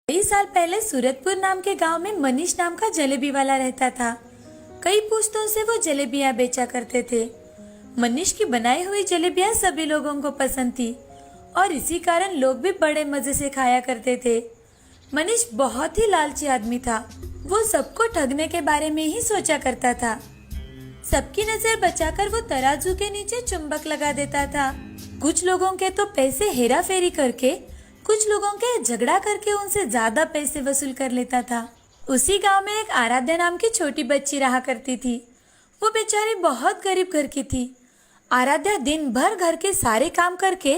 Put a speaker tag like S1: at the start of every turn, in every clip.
S1: कई साल पहले सूरतपुर नाम के गांव में मनीष नाम का जलेबी वाला रहता था। कई पुश्तों से वो जलेबियां बेचा करते थे। मनीष की बनाई हुई जलेबियां सभी लोगों को पसंद थी और इसी कारण लोग भी बड़े मजे से खाया करते थे। मनीष बहुत ही लालची आदमी था। वो सबको ठगने के बारे में ही सोचा करता था। सबकी नजर बचाकर वो तराजू के नीचे चुंबक लगा देता था। कुछ लोगों के तो पैसे हेरा फेरी करके, कुछ लोगों के झगड़ा करके उनसे ज्यादा पैसे वसूल कर लेता था। उसी गांव में एक आराध्या नाम की छोटी बच्ची रहा करती थी। वो बेचारी बहुत गरीब घर की थी। आराध्या दिन भर घर के सारे काम करके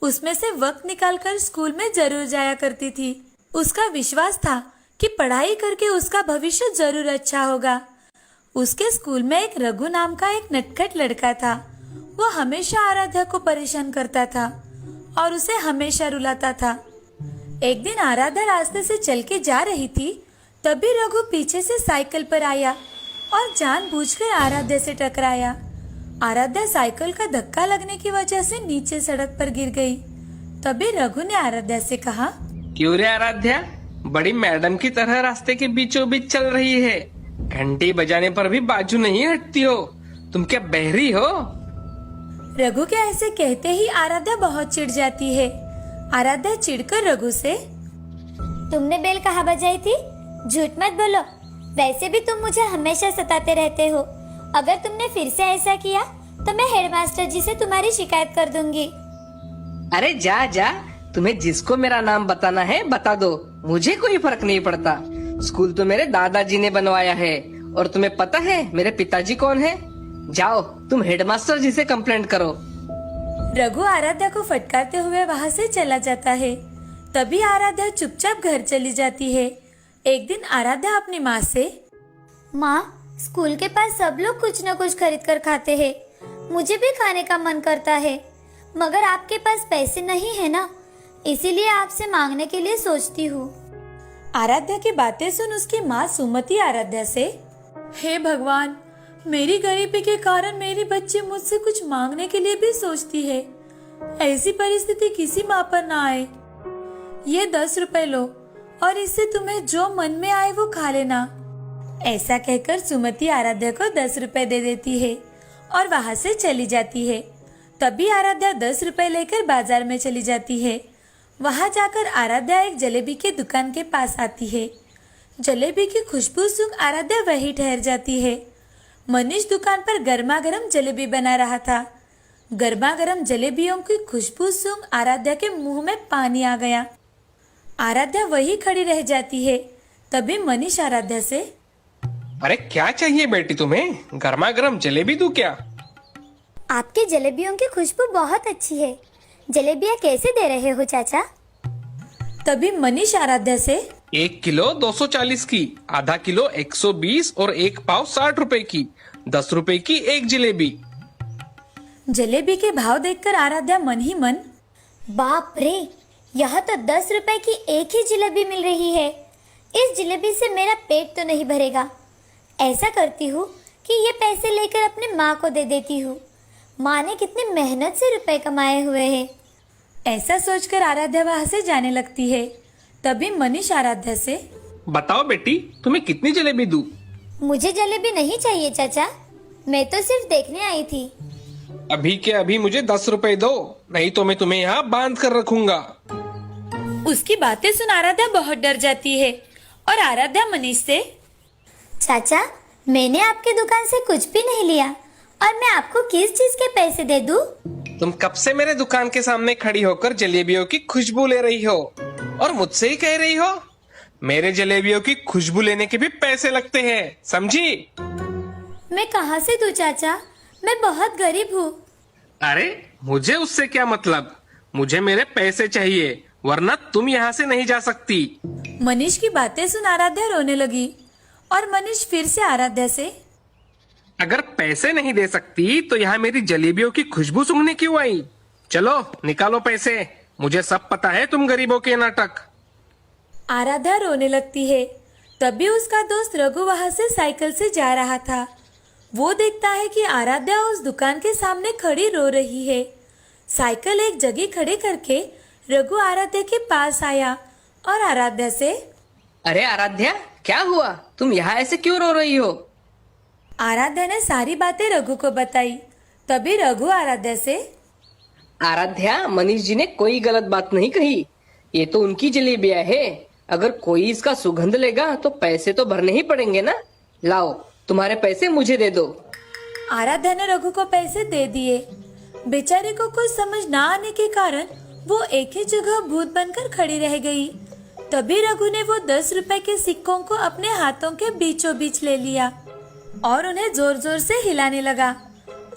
S1: उसमें से वक्त निकालकर स्कूल में जरूर जाया करती थी। उसका विश्वास था कि पढ़ाई करके उसका भविष्य जरूर अच्छा होगा। उसके स्कूल में एक रघु नाम का एक नटखट लड़का था। वो हमेशा आराध्या को परेशान करता था और उसे हमेशा रुलाता था। एक दिन आराध्या रास्ते से चल के जा रही थी, तभी रघु पीछे से साइकिल पर आया और जानबूझकर आराध्या से टकराया। आराध्या साइकिल का धक्का लगने की वजह से नीचे सड़क पर गिर गई। तभी रघु ने आराध्या से कहा,
S2: क्यों रे आराध्या, बड़ी मैडम की तरह रास्ते के बीचों बीच चल रही है। घंटी बजाने पर भी बाजू नहीं हटती हो। तुम क्या बहरी हो?
S1: रघु के ऐसे कहते ही आराध्या बहुत चिढ़ जाती है। आराध्या चिढ़कर रघु से,
S3: तुमने बेल कहाँ बजाई थी? झूठ मत बोलो। वैसे भी तुम मुझे हमेशा सताते रहते हो। अगर तुमने फिर से ऐसा किया तो मैं हेडमास्टर जी से तुम्हारी शिकायत कर दूंगी।
S2: अरे जा जा, तुम्हें जिसको मेरा नाम बताना है बता दो, मुझे कोई फर्क नहीं पड़ता। स्कूल तो मेरे दादाजी ने बनवाया है और तुम्हें पता है मेरे पिताजी कौन है? जाओ तुम हेडमास्टर जी से कंप्लेंट करो।
S1: रघु आराध्या को फटकारते हुए वहाँ से चला जाता है। तभी आराध्या चुपचाप घर चली जाती है। एक दिन आराध्या अपनी माँ से,
S3: माँ, स्कूल के पास सब लोग कुछ न कुछ खरीद कर खाते हैं। मुझे भी खाने का मन करता है, मगर आपके पास पैसे नहीं है ना, इसीलिए आपसे मांगने के लिए सोचती हूँ।
S1: आराध्या की बातें सुन उसकी माँ सुमति आराध्या से, हे भगवान, मेरी गरीबी के कारण मेरी बच्ची मुझसे कुछ मांगने के लिए भी सोचती है। ऐसी परिस्थिति किसी माँ पर ना आए। ये 10 रुपए लो और इससे तुम्हें जो मन में आए वो खा लेना। ऐसा कहकर सुमति आराध्या को 10 रुपए दे देती है और वहाँ से चली जाती है। तभी आराध्या 10 रुपए लेकर बाजार में चली जाती है। वहाँ जाकर आराध्या एक जलेबी के दुकान के पास आती है। जलेबी की खुशबू सूंघ आराध्या वहीं ठहर जाती है। मनीष दुकान पर गर्मा गर्म जलेबी बना रहा था। गर्मा गर्म जलेबियों की खुशबू सूंघ आराध्या के मुंह में पानी आ गया। आराध्या वहीं खड़ी रह जाती है। तभी मनीष आराध्या से,
S2: अरे क्या चाहिए बेटी तुम्हें? गर्मा गर्म जलेबी दूं क्या?
S3: आपके जलेबियों की खुशबू बहुत अच्छी है। जलेबियाँ कैसे दे रहे हो चाचा?
S1: तभी मनीष आराध्या से,
S2: 1 किलो 240 की, आधा किलो 120 और 1 पाव 60 रुपए की, 10 रुपए की एक जलेबी।
S1: जलेबी के भाव देखकर आराध्या मन ही मन,
S3: बाप रे, यहाँ तो 10 रुपए की एक ही जलेबी मिल रही है। इस जलेबी से मेरा पेट तो नहीं भरेगा। ऐसा करती हूँ कि ये पैसे लेकर अपने माँ को दे देती हूँ। माँ ने कितनी मेहनत से रुपए कमाए हुए हैं।
S1: ऐसा सोचकर आराध्या वहाँ से जाने लगती है। तभी मनीष आराध्या से,
S2: बताओ बेटी, तुम्हें कितनी जलेबी दूं?
S3: मुझे जलेबी नहीं चाहिए चाचा, मैं तो सिर्फ देखने आई थी।
S2: अभी के अभी मुझे 10 रुपए दो, नहीं तो मैं तुम्हें यहाँ बांध कर रखूंगा।
S1: उसकी बातें सुन आराध्या बहुत डर जाती है और आराध्या मनीष से,
S3: चाचा, मैंने आपके दुकान से कुछ भी नहीं लिया और मैं आपको किस चीज के पैसे दे दूं?
S2: तुम कब से मेरे दुकान के सामने खड़ी होकर जलेबियों की खुशबू ले रही हो और मुझसे ही कह रही हो? मेरे जलेबियों की खुशबू लेने के भी पैसे लगते हैं, समझी?
S3: मैं कहाँ से दूं चाचा, मैं बहुत गरीब हूँ।
S2: अरे मुझे उससे क्या मतलब, मुझे मेरे पैसे चाहिए, वरना तुम यहाँ से नहीं जा सकती।
S1: मनीष की बातें सुन आराध्या रोने लगी और मनीष फिर से आराध्या से,
S2: अगर पैसे नहीं दे सकती तो यहाँ मेरी जलेबियों की खुशबू सूंघने क्यों आई? चलो निकालो पैसे, मुझे सब पता है तुम गरीबों के नाटक।
S1: आराध्या रोने लगती है। तभी उसका दोस्त रघु वहाँ से साइकिल से जा रहा था। वो देखता है कि आराध्या उस दुकान के सामने खड़ी रो रही है। साइकिल एक जगह खड़े करके रघु आराध्या के पास आया और आराध्या से।
S2: अरे आराध्या, क्या हुआ? तुम यहाँ ऐसे क्यों रो रही हो?
S1: आराध्या ने सारी बातें रघु को बताई। तभी रघु आराध्या से,
S2: आराध्या, मनीष जी ने कोई गलत बात नहीं कही। ये तो उनकी जलेबियां है। अगर कोई इसका सुगंध लेगा तो पैसे तो भरने ही पड़ेंगे ना। लाओ, तुम्हारे पैसे मुझे दे दो।
S1: आराध्या ने रघु को पैसे दे दिए। बेचारी को कुछ समझ ना आने के कारण वो एक ही जगह भूत बनकर खड़ी रह गई। तभी रघु ने वो 10 रुपए के सिक्कों को अपने हाथों के बीचों बीच ले लिया और उन्हें जोर जोर से हिलाने लगा।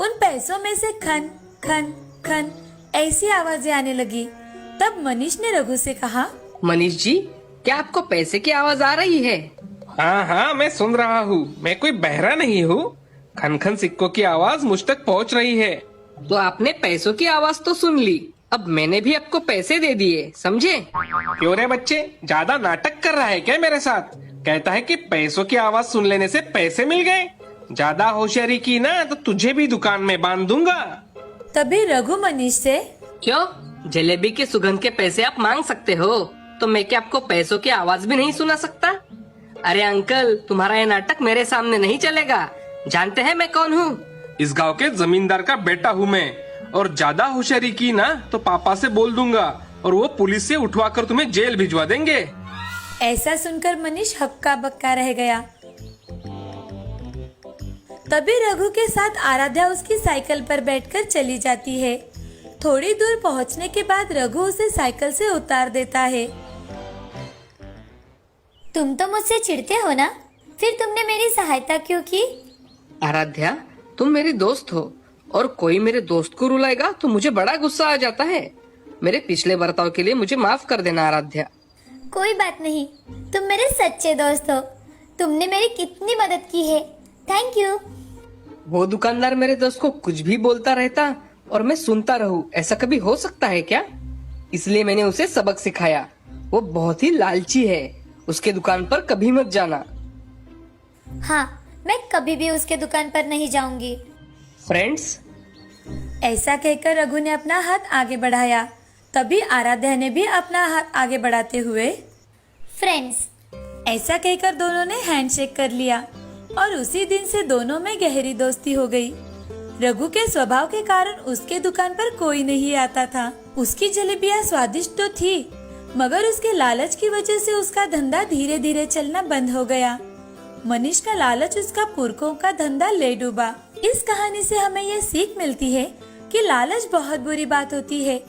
S1: उन पैसों में से खन खन खन ऐसी आवाजें आने लगी। तब मनीष ने रघु से कहा,
S2: मनीष जी, क्या आपको पैसे की आवाज आ रही है?
S4: हाँ हाँ, मैं सुन रहा हूँ। मैं कोई बहरा नहीं हूँ। खन खन सिक्कों की आवाज मुझ तक पहुँच रही है।
S2: तो आपने पैसों की आवाज तो सुन ली। अब मैंने भी आपको पैसे दे दिए, समझे?
S4: क्यों रे बच्चे, ज्यादा नाटक कर रहा है क्या मेरे साथ? कहता है कि पैसों की आवाज सुन लेने से पैसे मिल गए। ज्यादा होशियारी की ना तो तुझे भी दुकान में बांध दूंगा।
S1: तभी रघु मनीष से,
S2: क्यों? जलेबी के सुगंध के पैसे आप मांग सकते हो, तो मैं क्या आपको पैसों की आवाज भी नहीं सुना सकता? अरे अंकल, तुम्हारा ये नाटक मेरे सामने नहीं चलेगा। जानते हैं मैं कौन हूँ?
S4: इस गांव के जमींदार का बेटा हूँ मैं, और ज्यादा होशियारी की ना तो पापा से बोल दूंगा और वो पुलिस से उठवा कर तुम्हें जेल भिजवा देंगे।
S1: ऐसा सुनकर मनीष हक्का बक्का रह गया। तभी रघु के साथ आराध्या उसकी साइकिल पर बैठकर चली जाती है। थोड़ी दूर पहुंचने के बाद रघु उसे साइकिल से उतार देता है।
S3: तुम तो मुझसे चिढ़ते हो ना, फिर तुमने मेरी सहायता क्यों की?
S2: आराध्या, तुम मेरी दोस्त हो और कोई मेरे दोस्त को रुलाएगा तो मुझे बड़ा गुस्सा आ जाता है। मेरे पिछले बर्ताव के लिए मुझे माफ कर देना आराध्या।
S3: कोई बात नहीं, तुम मेरे सच्चे दोस्त हो। तुमने मेरी कितनी मदद की है, थैंक यू।
S2: वो दुकानदार मेरे दोस्त को कुछ भी बोलता रहता और मैं सुनता रहूं, ऐसा कभी हो सकता है क्या? इसलिए मैंने उसे सबक सिखाया। वो बहुत ही लालची है। उसके दुकान पर कभी मत जाना।
S3: हाँ, मैं कभी भी उसके दुकान पर नहीं जाऊंगी।
S2: फ्रेंड्स,
S1: ऐसा कहकर रघु ने अपना हाथ आगे बढ़ाया। तभी आराध्या ने भी अपना हाथ आगे बढ़ाते हुए,
S3: फ्रेंड्स,
S1: ऐसा कहकर दोनों ने हैंडशेक कर लिया और उसी दिन से दोनों में गहरी दोस्ती हो गई। रघु के स्वभाव के कारण उसके दुकान पर कोई नहीं आता था। उसकी जलेबियां स्वादिष्ट तो थी, मगर उसके लालच की वजह से उसका धंधा धीरे धीरे चलना बंद हो गया। मनीष का लालच उसका पुरखों का धंधा ले डूबा। इस कहानी से हमें ये सीख मिलती है कि लालच बहुत बुरी बात होती है।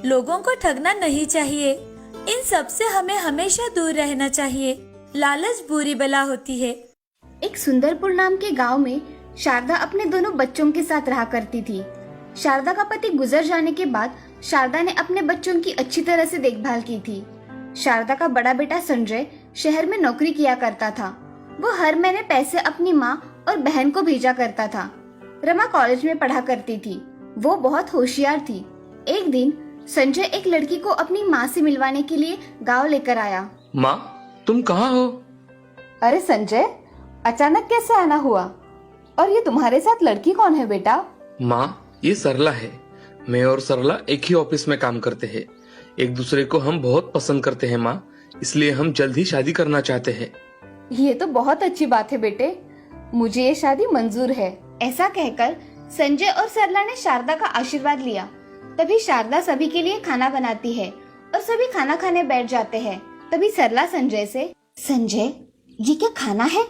S1: लोगों को ठगना नहीं चाहिए। इन सब से हमें हमेशा दूर रहना चाहिए। लालच बुरी बला होती है।
S5: एक सुंदरपुर नाम के गांव में शारदा अपने दोनों बच्चों के साथ रहा करती थी। शारदा का पति गुजर जाने के बाद शारदा ने अपने बच्चों की अच्छी तरह से देखभाल की थी। शारदा का बड़ा बेटा संजय शहर में नौकरी किया करता था। वो हर महीने पैसे अपनी माँ और बहन को भेजा करता था। रमा कॉलेज में पढ़ा करती थी। वो बहुत होशियार थी। एक दिन संजय एक लड़की को अपनी माँ से मिलवाने के लिए गांव लेकर आया।
S4: माँ, तुम कहाँ हो?
S5: अरे संजय, अचानक कैसे आना हुआ? और ये तुम्हारे साथ लड़की कौन है बेटा?
S4: माँ, ये सरला है। मैं और सरला एक ही ऑफिस में काम करते हैं। एक दूसरे को हम बहुत पसंद करते हैं माँ, इसलिए हम जल्द ही शादी करना चाहते हैं।
S5: ये तो बहुत अच्छी बात है बेटे, मुझे ये शादी मंजूर है। ऐसा कहकर संजय और सरला ने शारदा का आशीर्वाद लिया। तभी शारदा सभी के लिए खाना बनाती है और सभी खाना खाने बैठ जाते हैं। तभी सरला संजय से, संजय, ये क्या खाना है?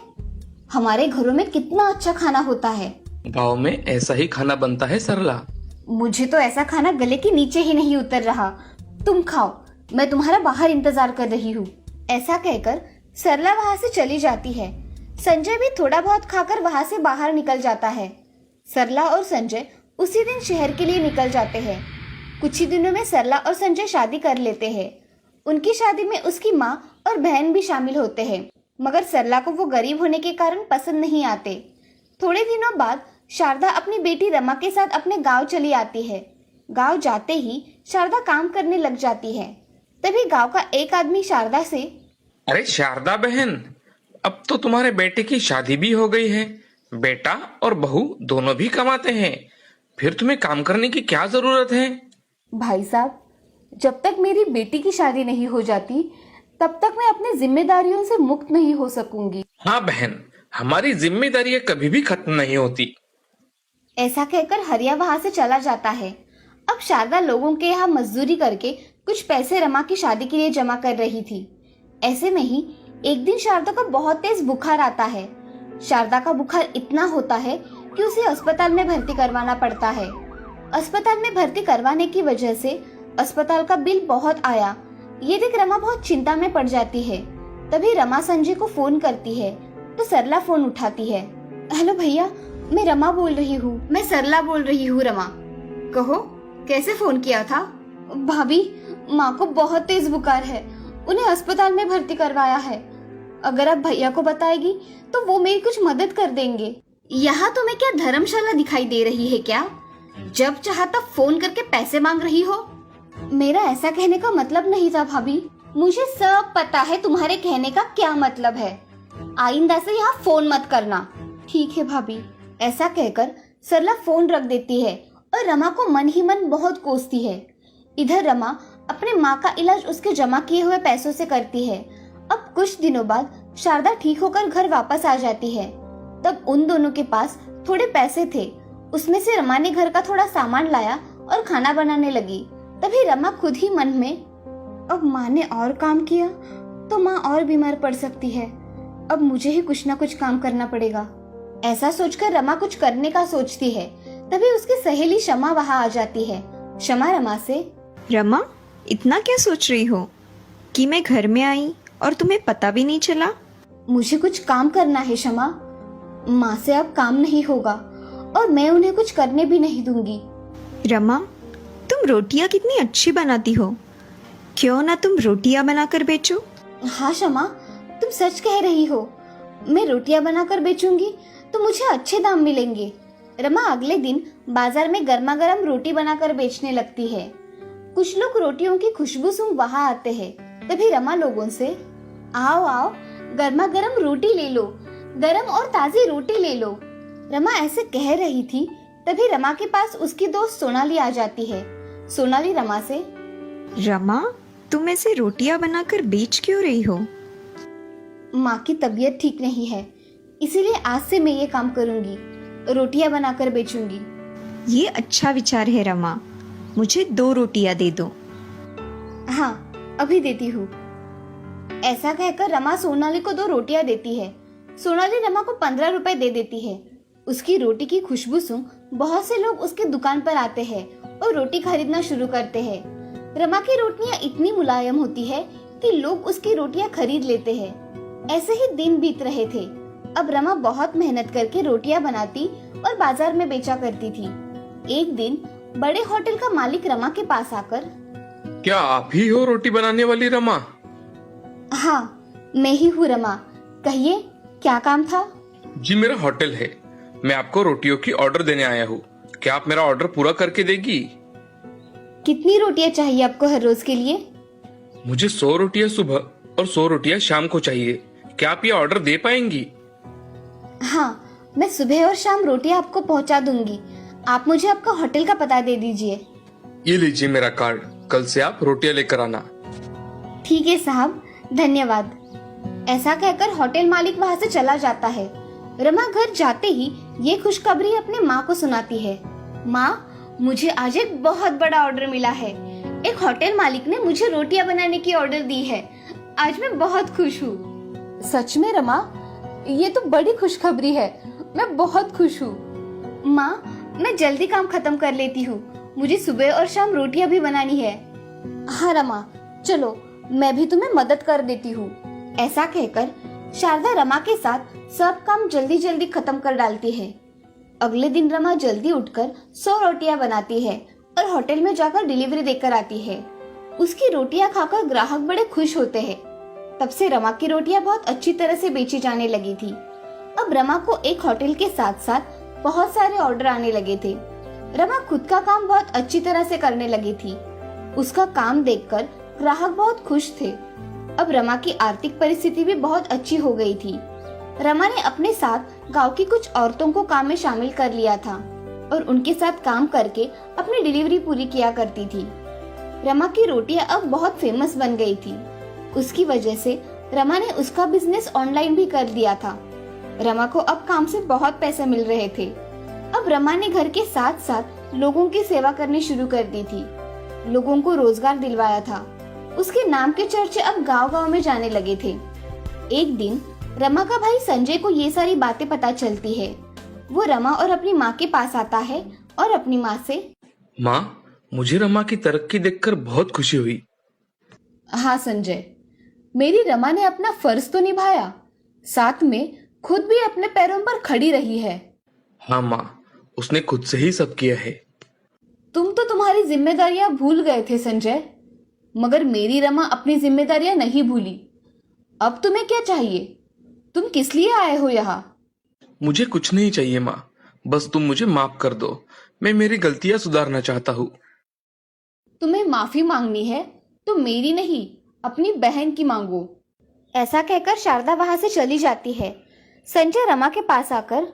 S5: हमारे घरों में कितना अच्छा खाना होता है।
S4: गांव में ऐसा ही खाना बनता है सरला।
S5: मुझे तो ऐसा खाना गले के नीचे ही नहीं उतर रहा। तुम खाओ, मैं तुम्हारा बाहर इंतजार कर रही हूँ। ऐसा कहकर सरला वहाँ से चली जाती है। संजय भी थोड़ा बहुत खाकर वहाँ से बाहर निकल जाता है। सरला और संजय उसी दिन शहर के लिए निकल जाते हैं। कुछ ही दिनों में सरला और संजय शादी कर लेते हैं। उनकी शादी में उसकी माँ और बहन भी शामिल होते हैं, मगर सरला को वो गरीब होने के कारण पसंद नहीं आते। थोड़े दिनों बाद शारदा अपनी बेटी रमा के साथ अपने गांव चली आती है। गांव जाते ही शारदा काम करने लग जाती है। तभी गांव का एक आदमी शारदा से,
S4: अरे शारदा बहन, अब तो तुम्हारे बेटे की शादी भी हो गई है। बेटा और बहू दोनों भी कमाते हैं, फिर तुम्हें काम करने की क्या जरूरत है?
S5: भाई साहब, जब तक मेरी बेटी की शादी नहीं हो जाती तब तक मैं अपनी जिम्मेदारियों से मुक्त नहीं हो सकूंगी।
S4: हाँ बहन, हमारी जिम्मेदारियां कभी भी खत्म नहीं होती।
S5: ऐसा कहकर हरिया वहां से चला जाता है। अब शारदा लोगों के यहाँ मजदूरी करके कुछ पैसे रमा की शादी के लिए जमा कर रही थी। ऐसे में ही एक दिन शारदा को बहुत तेज बुखार आता है। शारदा का बुखार इतना होता है कि उसे अस्पताल में भर्ती करवाना पड़ता है। अस्पताल में भर्ती करवाने की वजह से अस्पताल का बिल बहुत आया। ये देख रमा बहुत चिंता में पड़ जाती है। तभी रमा संजय को फोन करती है तो सरला फोन उठाती है। हेलो भैया, मैं रमा बोल रही हूँ। मैं सरला बोल रही हूँ रमा। कहो, कैसे फोन किया था? भाभी, माँ को बहुत तेज बुखार है, उन्हें अस्पताल में भर्ती करवाया है। अगर आप भैया को बताएगी तो वो मेरी कुछ मदद कर देंगे। यहाँ तुम्हें क्या धर्मशाला दिखाई दे रही है क्या? जब चाहा तब फोन करके पैसे मांग रही हो। मेरा ऐसा कहने का मतलब नहीं था भाभी। मुझे सब पता है तुम्हारे कहने का क्या मतलब है। आइंदा से यहाँ फोन मत करना। ठीक है भाभी। ऐसा कहकर सरला फोन रख देती है और रमा को मन ही मन बहुत कोसती है। इधर रमा अपने माँ का इलाज उसके जमा किए हुए पैसों से करती है। अब कुछ दिनों बाद शारदा ठीक होकर घर वापस आ जाती है। तब उन दोनों के पास थोड़े पैसे थे। उसमें से रमा ने घर का थोड़ा सामान लाया और खाना बनाने लगी। तभी रमा खुद ही मन में, अब माँ ने और काम किया तो माँ और बीमार पड़ सकती है। अब मुझे ही कुछ ना कुछ काम करना पड़ेगा। ऐसा सोचकर रमा कुछ करने का सोचती है। तभी उसकी सहेली शमा वहाँ आ जाती है। शमा रमा से,
S6: रमा, इतना क्या सोच रही हो कि मैं घर में आई और तुम्हें पता भी नहीं चला?
S5: मुझे कुछ काम करना है शमा। माँ से अब काम नहीं होगा और मैं उन्हें कुछ करने भी नहीं दूंगी।
S6: रमा, तुम रोटियां कितनी अच्छी बनाती हो, क्यों ना तुम रोटियां बनाकर बेचो?
S5: हाँ शमा, तुम सच कह रही हो। मैं रोटियां बनाकर बेचूंगी तो मुझे अच्छे दाम मिलेंगे। रमा अगले दिन बाजार में गर्मा गर्म रोटी बनाकर बेचने लगती है। कुछ लोग रोटियों की खुशबू सूंघ वहाँ आते हैं। तभी रमा लोगों से, आओ आओ, गर्मा गर्म रोटी ले लो, गरम और ताजी रोटी ले लो। रमा ऐसे कह रही थी तभी रमा के पास उसकी दोस्त सोनाली आ जाती है। सोनाली रमा से,
S6: रमा, तुम ऐसे रोटियां बनाकर बेच क्यों रही हो?
S5: माँ की तबीयत ठीक नहीं है, इसीलिए आज से मैं ये काम करूंगी, रोटियां बनाकर बेचूंगी।
S6: ये अच्छा विचार है रमा, मुझे 2 रोटियां दे दो।
S5: हाँ, अभी देती हूँ। ऐसा कहकर रमा सोनाली को 2 रोटियां देती है। सोनाली रमा को 15 रुपए दे देती है। उसकी रोटी की खुशबू सूंघ बहुत से लोग उसके दुकान पर आते हैं और रोटी खरीदना शुरू करते हैं। रमा की रोटियां इतनी मुलायम होती है कि लोग उसकी रोटियां खरीद लेते हैं। ऐसे ही दिन बीत रहे थे। अब रमा बहुत मेहनत करके रोटियां बनाती और बाजार में बेचा करती थी। एक दिन बड़े होटल का मालिक रमा के पास आकर,
S4: क्या आप ही हो रोटी बनाने वाली रमा?
S5: हाँ, मैं ही हूँ रमा। कहिए, क्या काम था?
S4: जी, मेरा होटल है, मैं आपको रोटियों की ऑर्डर देने आया हूँ। क्या आप मेरा ऑर्डर पूरा करके देगी?
S5: कितनी रोटियां चाहिए आपको हर रोज के लिए?
S4: मुझे 100 रोटियां सुबह और 100 रोटियां शाम को चाहिए। क्या आप ये ऑर्डर दे पाएंगी?
S5: हाँ, मैं सुबह और शाम रोटियां आपको पहुंचा दूंगी। आप मुझे आपका होटल का पता दे दीजिए।
S4: ये लीजिए मेरा कार्ड, कल से आप रोटियां लेकर आना।
S5: ठीक है साहब, धन्यवाद। ऐसा कहकर होटल मालिक वहाँ से चला जाता है। रमा घर जाते ही ये खुशखबरी अपने माँ को सुनाती है। माँ, मुझे आज एक बहुत बड़ा ऑर्डर मिला है। एक होटल मालिक ने मुझे रोटियां बनाने की ऑर्डर दी है। आज मैं बहुत खुश हूँ। सच में रमा, ये तो बड़ी खुशखबरी है। मैं बहुत खुश हूँ। माँ, मैं जल्दी काम खत्म कर लेती हूँ। मुझे सुबह और शाम रोटियां भी बनानी है। हाँ रमा, चलो मैं भी तुम्हें मदद कर देती हूँ। ऐसा कहकर शारदा रमा के साथ सब काम जल्दी जल्दी खत्म कर डालती है। अगले दिन रमा जल्दी उठकर 100 रोटियां बनाती है और होटल में जाकर डिलीवरी देकर आती है। उसकी रोटियां खाकर ग्राहक बड़े खुश होते हैं। तब से रमा की रोटियां बहुत अच्छी तरह से बेची जाने लगी थी। अब रमा को एक होटल के साथ साथ बहुत सारे ऑर्डर आने लगे थे। रमा खुद का काम बहुत अच्छी तरह से करने लगी थी। उसका काम देखकर ग्राहक बहुत खुश थे। अब रमा की आर्थिक परिस्थिति भी बहुत अच्छी हो गई थी। रमा ने अपने साथ गांव की कुछ औरतों को काम में शामिल कर लिया था और उनके साथ काम करके अपनी डिलीवरी पूरी किया करती थी। रमा की रोटियां अब बहुत फेमस बन गई थी। उसकी वजह से रमा ने उसका बिजनेस ऑनलाइन भी कर दिया था। रमा को अब काम से बहुत पैसे मिल रहे थे। अब रमा ने घर के साथ साथ लोगों की सेवा करनी शुरू कर दी थी, लोगों को रोजगार दिलवाया था। उसके नाम के चर्चे अब गांव-गांव में जाने लगे थे। एक दिन रमा का भाई संजय को ये सारी बातें पता चलती है। वो रमा और अपनी माँ के पास आता है और अपनी माँ से,
S7: माँ, मुझे रमा की तरक्की देखकर बहुत खुशी हुई।
S5: हाँ संजय, मेरी रमा ने अपना फर्ज तो निभाया, साथ में खुद भी अपने पैरों पर खड़ी रही है।
S7: हाँ माँ, उसने खुद से ही सब किया है।
S5: तुम तो तुम्हारी जिम्मेदारियां भूल गए थे संजय, मगर मेरी रमा अपनी जिम्मेदारियां नहीं भूली। अब तुम्हें क्या चाहिए? तुम किस लिए आए हो यहाँ?
S7: मुझे कुछ नहीं चाहिए माँ, बस तुम मुझे माफ कर दो। मैं मेरी गलतियाँ सुधारना चाहता हूँ।
S5: तुम्हें माफी मांगनी है तो मेरी नहीं, अपनी बहन की मांगो। ऐसा कहकर शारदा वहां से चली जाती है। संजय रमा के पास आकर,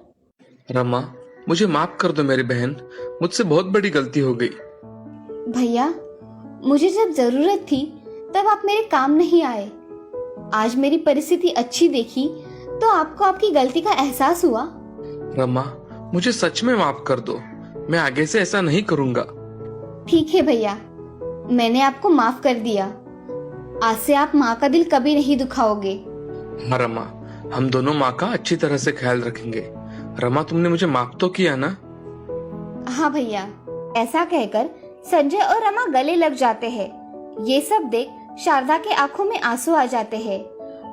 S7: रमा, मुझे माफ कर दो मेरी बहन, मुझसे बहुत बड़ी गलती हो गई।
S5: भैया, मुझे जब जरूरत थी तब आप मेरे काम नहीं आए। आज मेरी परिस्थिति अच्छी देखी तो आपको आपकी गलती का एहसास हुआ।
S7: रमा, मुझे सच में माफ कर दो, मैं आगे से ऐसा नहीं करूँगा।
S5: ठीक है भैया, मैंने आपको माफ कर दिया। आज से आप माँ का दिल कभी नहीं दुखाओगे।
S7: हाँ रमा, हम दोनों माँ का अच्छी तरह से ख्याल रखेंगे। रमा, तुमने मुझे माफ तो किया ना?
S5: हाँ भैया। ऐसा कहकर संजय और रमा गले लग जाते हैं। ये सब देख शारदा के आंखों में आंसू आ जाते हैं।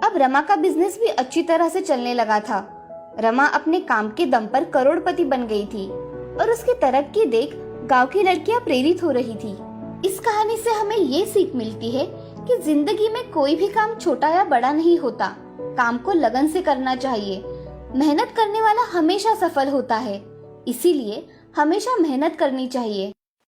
S5: अब रमा का बिजनेस भी अच्छी तरह से चलने लगा था। रमा अपने काम के दम पर करोड़पति बन गई थी और उसकी तरक्की देख गांव की लड़कियां प्रेरित हो रही थी। इस कहानी से हमें ये सीख मिलती है कि जिंदगी में कोई भी काम छोटा या बड़ा नहीं होता। काम को लगन से करना चाहिए। मेहनत करने वाला हमेशा सफल होता है, इसीलिए हमेशा मेहनत करनी चाहिए।